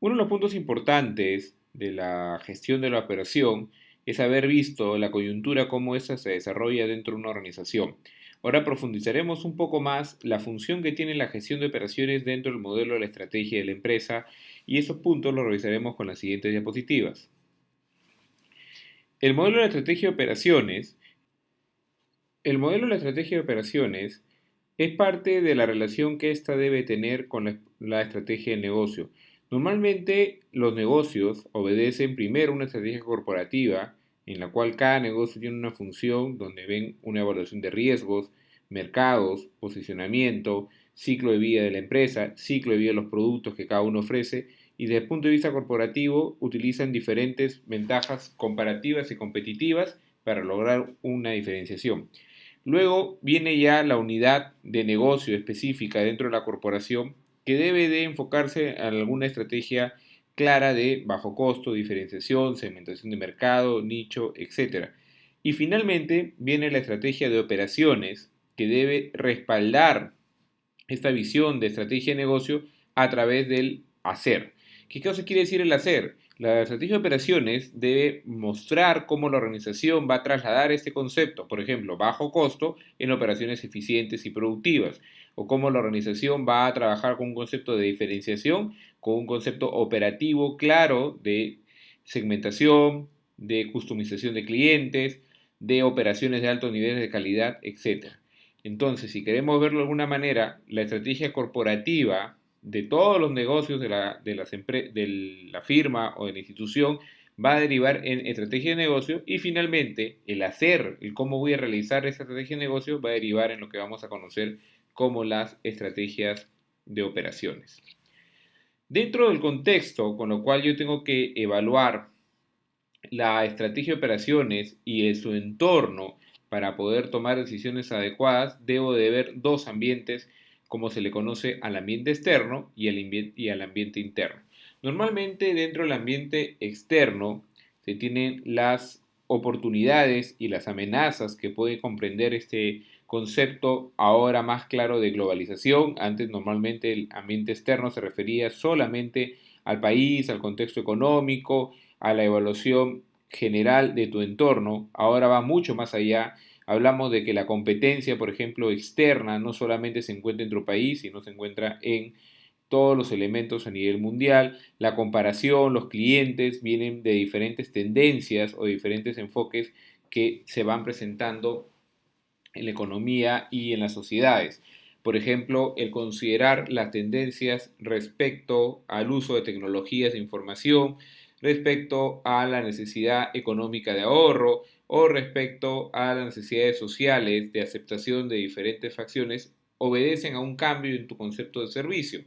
Uno de los puntos importantes de la gestión de la operación es haber visto la coyuntura, cómo ésta se desarrolla dentro de una organización. Ahora profundizaremos un poco más la función que tiene la gestión de operaciones dentro del modelo de la estrategia de la empresa, y esos puntos los revisaremos con las siguientes diapositivas. El modelo de la estrategia de operaciones. El modelo de la estrategia de operaciones es parte de la relación que ésta debe tener con la estrategia de negocio. Normalmente los negocios obedecen primero una estrategia corporativa en la cual cada negocio tiene una función donde ven una evaluación de riesgos, mercados, posicionamiento, ciclo de vida de la empresa, ciclo de vida de los productos que cada uno ofrece, y desde el punto de vista corporativo utilizan diferentes ventajas comparativas y competitivas para lograr una diferenciación. Luego viene ya la unidad de negocio específica dentro de la corporación, que debe de enfocarse en alguna estrategia clara de bajo costo, diferenciación, segmentación de mercado, nicho, etcétera. Y finalmente viene la estrategia de operaciones, que debe respaldar esta visión de estrategia de negocio a través del hacer. ¿Qué cosa quiere decir el hacer? La estrategia de operaciones debe mostrar cómo la organización va a trasladar este concepto, por ejemplo, bajo costo, en operaciones eficientes y productivas, o cómo la organización va a trabajar con un concepto de diferenciación, con un concepto operativo claro de segmentación, de customización de clientes, de operaciones de altos niveles de calidad, etc. Entonces, si queremos verlo de alguna manera, la estrategia corporativa de todos los negocios de la firma o de la institución va a derivar en estrategia de negocio, y finalmente el hacer, el cómo voy a realizar esa estrategia de negocio va a derivar en lo que vamos a conocer como las estrategias de operaciones. Dentro del contexto con lo cual yo tengo que evaluar la estrategia de operaciones y de su entorno para poder tomar decisiones adecuadas, debo de ver dos ambientes, como se le conoce al ambiente externo y al ambiente interno. Normalmente dentro del ambiente externo se tienen las oportunidades y las amenazas que puede comprender este concepto ahora más claro de globalización. Antes normalmente el ambiente externo se refería solamente al país, al contexto económico, a la evaluación general de tu entorno. Ahora va mucho más allá. Hablamos de que la competencia, por ejemplo, externa, no solamente se encuentra en tu país, sino se encuentra en todos los elementos a nivel mundial. La comparación, los clientes vienen de diferentes tendencias o diferentes enfoques que se van presentando en la economía y en las sociedades. Por ejemplo, el considerar las tendencias respecto al uso de tecnologías de información, respecto a la necesidad económica de ahorro o respecto a las necesidades sociales de aceptación de diferentes facciones, obedecen a un cambio en tu concepto de servicio.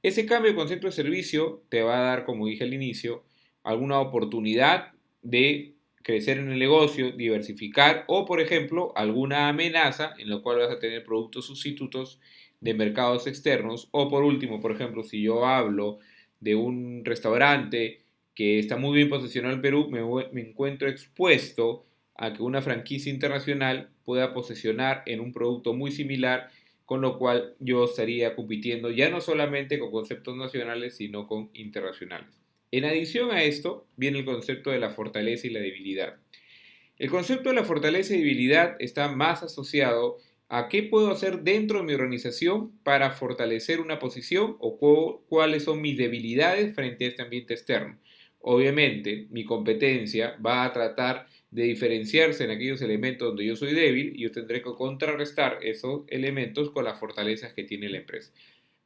Ese cambio de concepto de servicio te va a dar, como dije al inicio, alguna oportunidad de crecer en el negocio, diversificar, o por ejemplo alguna amenaza en la cual vas a tener productos sustitutos de mercados externos. O por último, por ejemplo, si yo hablo de un restaurante que está muy bien posicionado en Perú, me encuentro expuesto a que una franquicia internacional pueda posicionar en un producto muy similar, con lo cual yo estaría compitiendo ya no solamente con conceptos nacionales, sino con internacionales. En adición a esto, viene el concepto de la fortaleza y la debilidad. El concepto de la fortaleza y debilidad está más asociado a qué puedo hacer dentro de mi organización para fortalecer una posición, o cuáles son mis debilidades frente a este ambiente externo. Obviamente, mi competencia va a tratar de diferenciarse en aquellos elementos donde yo soy débil, y yo tendré que contrarrestar esos elementos con las fortalezas que tiene la empresa.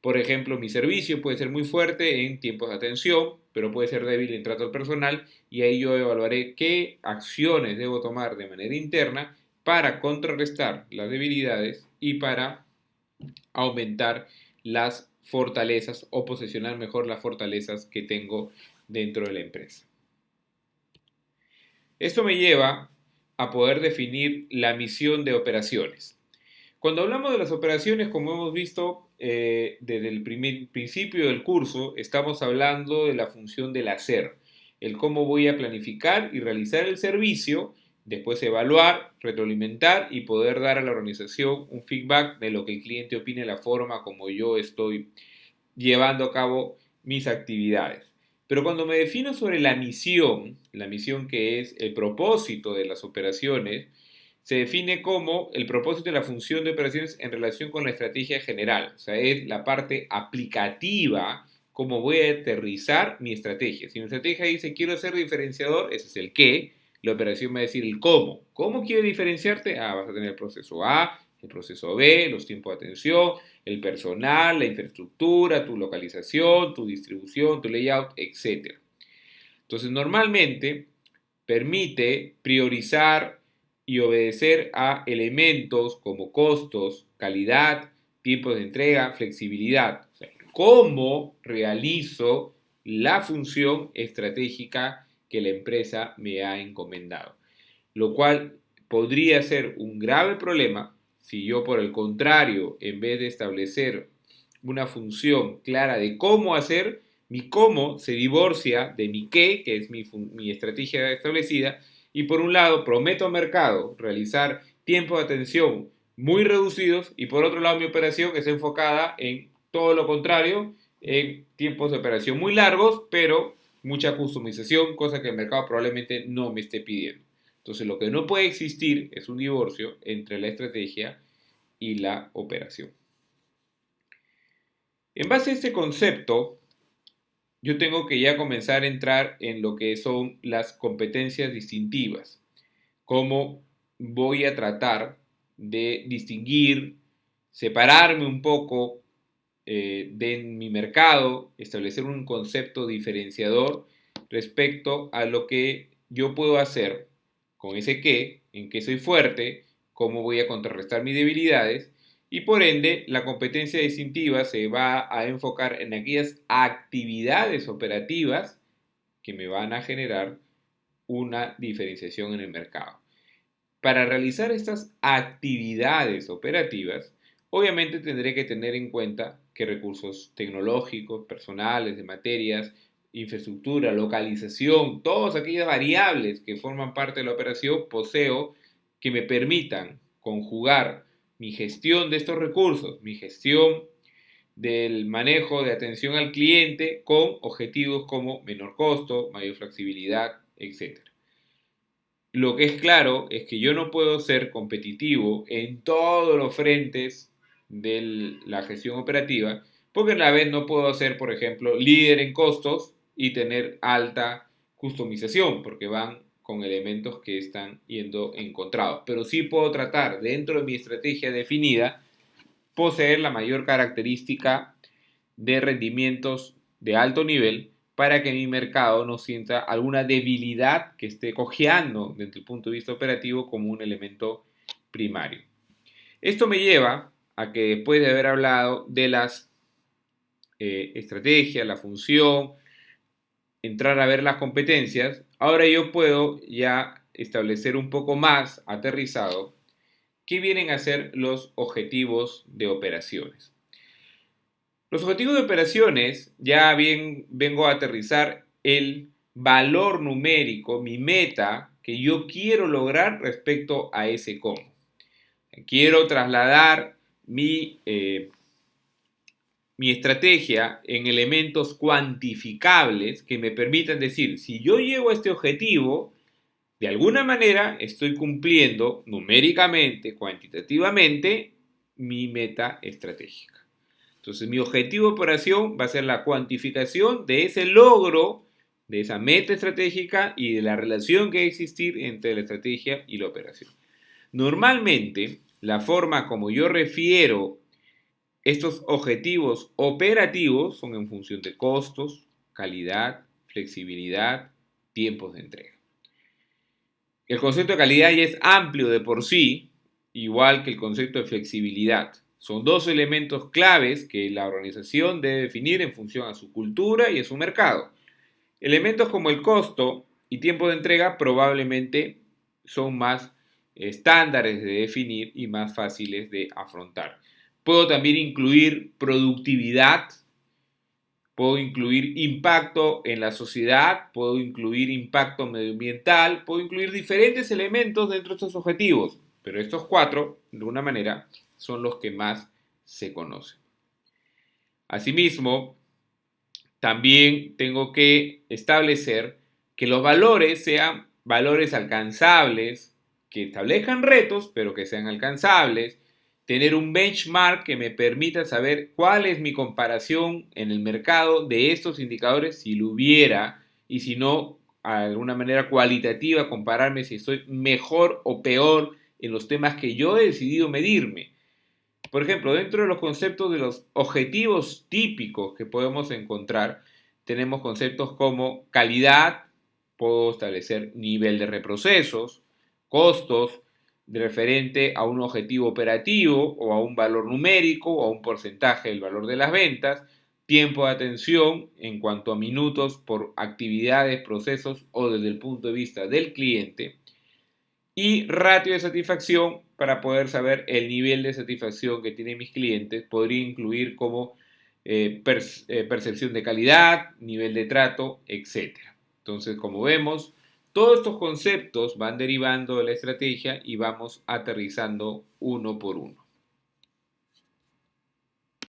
Por ejemplo, mi servicio puede ser muy fuerte en tiempos de atención, pero puede ser débil en trato al personal, y ahí yo evaluaré qué acciones debo tomar de manera interna para contrarrestar las debilidades y para aumentar las fortalezas o posicionar mejor las fortalezas que tengo dentro de la empresa. Esto me lleva a poder definir la misión de operaciones. Cuando hablamos de las operaciones, como hemos visto desde el principio del curso, estamos hablando de la función del hacer, el cómo voy a planificar y realizar el servicio, después evaluar, retroalimentar y poder dar a la organización un feedback de lo que el cliente opine de la forma como yo estoy llevando a cabo mis actividades. Pero cuando me defino sobre la misión que es el propósito de las operaciones, se define como el propósito de la función de operaciones en relación con la estrategia general. O sea, es la parte aplicativa, cómo voy a aterrizar mi estrategia. Si mi estrategia dice quiero ser diferenciador, ese es el qué. La operación va a decir el cómo. ¿Cómo quiero diferenciarte? Vas a tener el proceso A, el proceso B, los tiempos de atención, el personal, la infraestructura, tu localización, tu distribución, tu layout, etc. Entonces, normalmente permite priorizar y obedecer a elementos como costos, calidad, tiempos de entrega, flexibilidad. O sea, cómo realizo la función estratégica que la empresa me ha encomendado. Lo cual podría ser un grave problema si yo, por el contrario, en vez de establecer una función clara de cómo hacer, mi cómo se divorcia de mi qué, que es mi estrategia establecida, y por un lado prometo al mercado realizar tiempos de atención muy reducidos y por otro lado mi operación es enfocada en todo lo contrario, en tiempos de operación muy largos, pero mucha customización, cosa que el mercado probablemente no me esté pidiendo. Entonces lo que no puede existir es un divorcio entre la estrategia y la operación. En base a este concepto, yo tengo que ya comenzar a entrar en lo que son las competencias distintivas. Cómo voy a tratar de distinguir, separarme un poco de mi mercado, establecer un concepto diferenciador respecto a lo que yo puedo hacer con ese qué, en qué soy fuerte, cómo voy a contrarrestar mis debilidades y por ende la competencia distintiva se va a enfocar en aquellas actividades operativas que me van a generar una diferenciación en el mercado. Para realizar estas actividades operativas, obviamente tendré que tener en cuenta que recursos tecnológicos, personales, de materias, infraestructura, localización, todas aquellas variables que forman parte de la operación poseo que me permitan conjugar mi gestión de estos recursos, mi gestión del manejo de atención al cliente con objetivos como menor costo, mayor flexibilidad, etc. Lo que es claro es que yo no puedo ser competitivo en todos los frentes de la gestión operativa, porque a la vez no puedo ser, por ejemplo, líder en costos y tener alta customización, porque van con elementos que están yendo encontrados. Pero sí puedo tratar, dentro de mi estrategia definida, poseer la mayor característica de rendimientos de alto nivel para que mi mercado no sienta alguna debilidad que esté cojeando desde el punto de vista operativo como un elemento primario. Esto me lleva a que después de haber hablado de las estrategias, la función, entrar a ver las competencias, ahora yo puedo ya establecer un poco más aterrizado qué vienen a ser los objetivos de operaciones. Los objetivos de operaciones, ya bien vengo a aterrizar el valor numérico, mi meta que yo quiero lograr respecto a ese cómo. Quiero trasladar mi estrategia en elementos cuantificables que me permitan decir, si yo llego a este objetivo, de alguna manera estoy cumpliendo numéricamente, cuantitativamente, mi meta estratégica. Entonces, mi objetivo de operación va a ser la cuantificación de ese logro, de esa meta estratégica y de la relación que va a existir entre la estrategia y la operación. Normalmente, la forma como yo refiero estos objetivos operativos son en función de costos, calidad, flexibilidad, tiempos de entrega. El concepto de calidad ya es amplio de por sí, igual que el concepto de flexibilidad. Son dos elementos claves que la organización debe definir en función a su cultura y a su mercado. Elementos como el costo y tiempo de entrega probablemente son más estándares de definir y más fáciles de afrontar. Puedo también incluir productividad, puedo incluir impacto en la sociedad, puedo incluir impacto medioambiental, puedo incluir diferentes elementos dentro de estos objetivos, pero estos cuatro, de alguna manera, son los que más se conocen. Asimismo, También tengo que establecer que los valores sean valores alcanzables, que establezcan retos, pero que sean alcanzables. Tener un benchmark que me permita saber cuál es mi comparación en el mercado de estos indicadores, si lo hubiera, y si no, de alguna manera cualitativa, compararme si estoy mejor o peor en los temas que yo he decidido medirme. Por ejemplo, dentro de los conceptos de los objetivos típicos que podemos encontrar, tenemos conceptos como calidad, puedo establecer nivel de reprocesos, costos de referente a un objetivo operativo o a un valor numérico o a un porcentaje del valor de las ventas, tiempo de atención en cuanto a minutos por actividades, procesos o desde el punto de vista del cliente, y ratio de satisfacción para poder saber el nivel de satisfacción que tienen mis clientes. Podría incluir como percepción de calidad, nivel de trato, etcétera. Entonces, como vemos, todos estos conceptos van derivando de la estrategia y vamos aterrizando uno por uno.